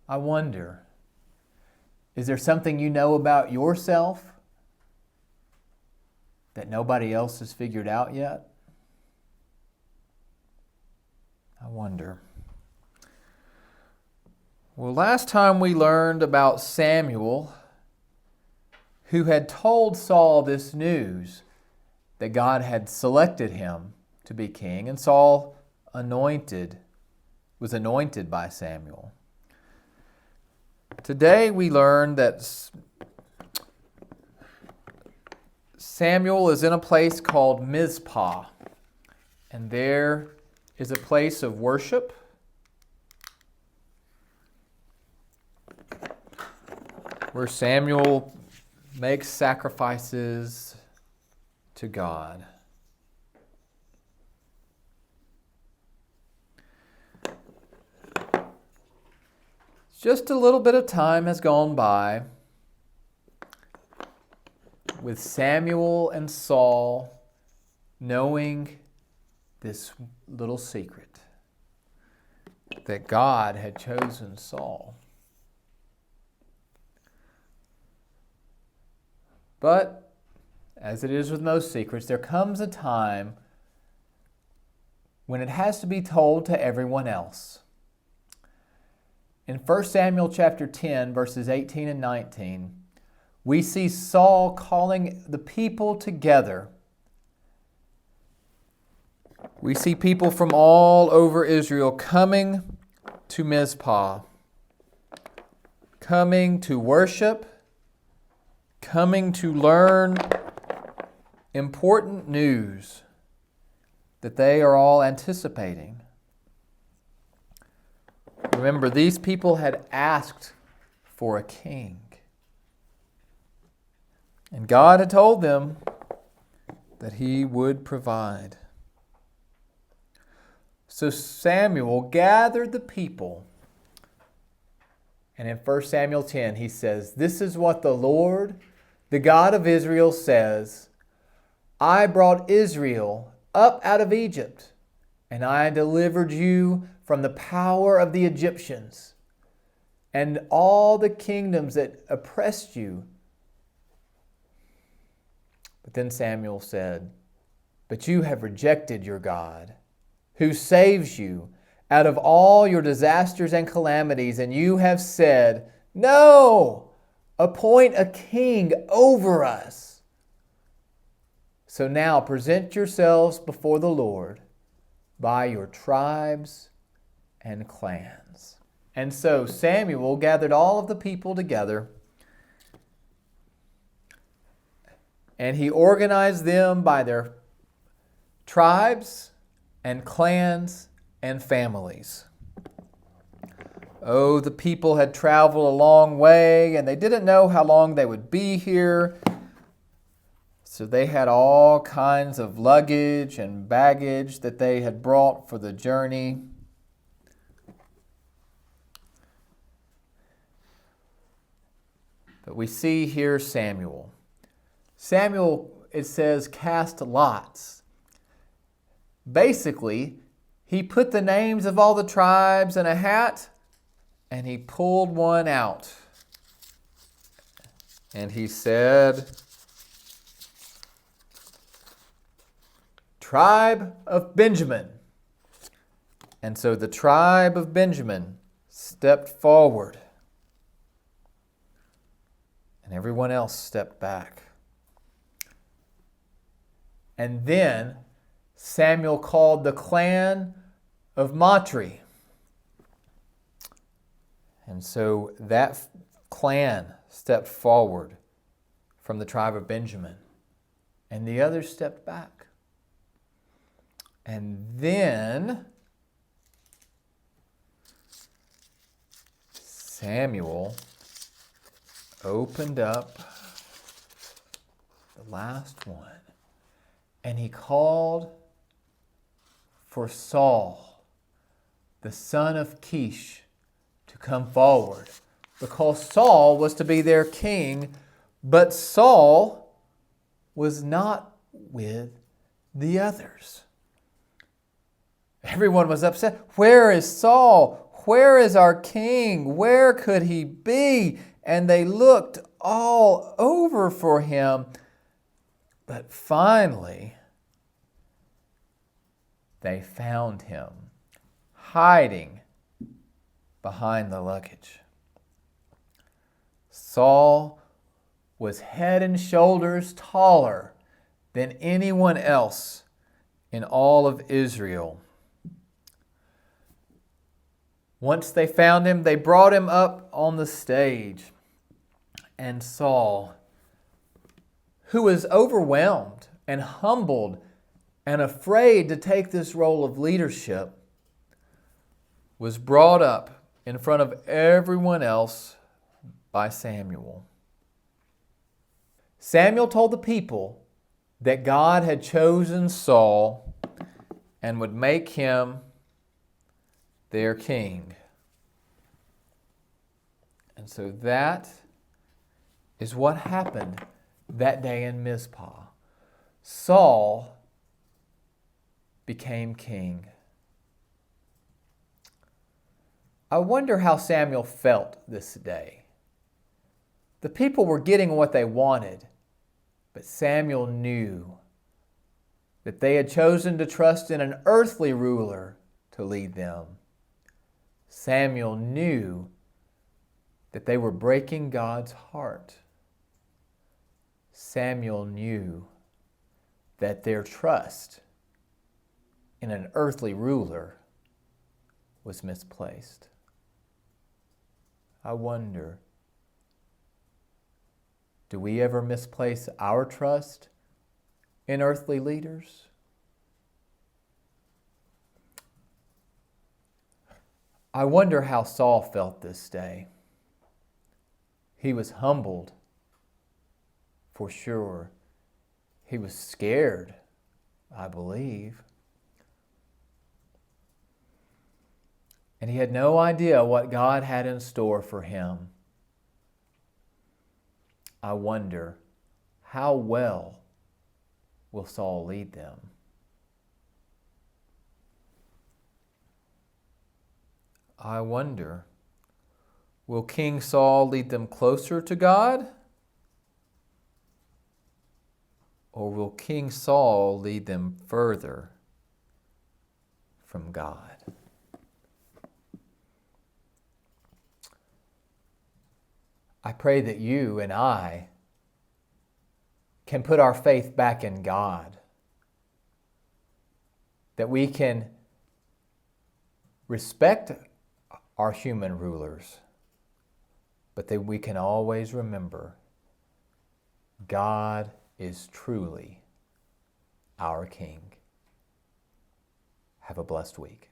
I wonder, is there something you know about yourself that nobody else has figured out yet? I wonder. Well, last time we learned about Samuel, who had told Saul this news that God had selected him to be king, and Saul was anointed by Samuel. Today we learn that Samuel is in a place called Mizpah, and there is a place of worship. Where Samuel makes sacrifices to God. Just a little bit of time has gone by with Samuel and Saul knowing this little secret, that God had chosen Saul. But, as it is with most secrets, there comes a time when it has to be told to everyone else. In 1 Samuel chapter 10, verses 18 and 19, we see Saul calling the people together. We see people from all over Israel coming to Mizpah, coming to worship, coming to learn important news that they are all anticipating. Remember, these people had asked for a king. And God had told them that He would provide. So Samuel gathered the people. And in 1 Samuel 10, he says, "This is what the Lord, the God of Israel, says. I brought Israel up out of Egypt, and I delivered you from the power of the Egyptians and all the kingdoms that oppressed you." But then Samuel said, "But you have rejected your God, who saves you out of all your disasters and calamities, and you have said, 'No, appoint a king over us.' So now present yourselves before the Lord by your tribes and clans." And so Samuel gathered all of the people together, and he organized them by their tribes and clans and families. Oh, the people had traveled a long way, and they didn't know how long they would be here. So they had all kinds of luggage and baggage that they had brought for the journey. But we see here Samuel. Samuel, it says, cast lots. Basically, he put the names of all the tribes in a hat, and he pulled one out. And he said, "Tribe of Benjamin." And so the tribe of Benjamin stepped forward, and everyone else stepped back. And then Samuel called the clan of Matri. And so that clan stepped forward from the tribe of Benjamin, and the others stepped back. And then Samuel opened up the last one, and he called for Saul, the son of Kish, to come forward, because Saul was to be their king, but Saul was not with the others. Everyone was upset. Where is Saul? Where is our king? Where could he be? And they looked all over for him. But finally, they found him hiding behind the luggage. Saul was head and shoulders taller than anyone else in all of Israel. Once they found him, they brought him up on the stage. And Saul, who was overwhelmed and humbled and afraid to take this role of leadership, was brought up in front of everyone else by Samuel. Samuel told the people that God had chosen Saul and would make him their king. And so that is what happened that day in Mizpah. Saul became king. I wonder how Samuel felt this day. The people were getting what they wanted, but Samuel knew that they had chosen to trust in an earthly ruler to lead them. Samuel knew that they were breaking God's heart. Samuel knew that their trust in an earthly ruler was misplaced. I wonder, do we ever misplace our trust in earthly leaders? I wonder how Saul felt this day. He was humbled, for sure. He was scared, I believe. And he had no idea what God had in store for him. I wonder, how well will Saul lead them? I wonder, will King Saul lead them closer to God? Or will King Saul lead them further from God? I pray that you and I can put our faith back in God, that we can respect our human rulers, but that we can always remember God is truly our King. Have a blessed week.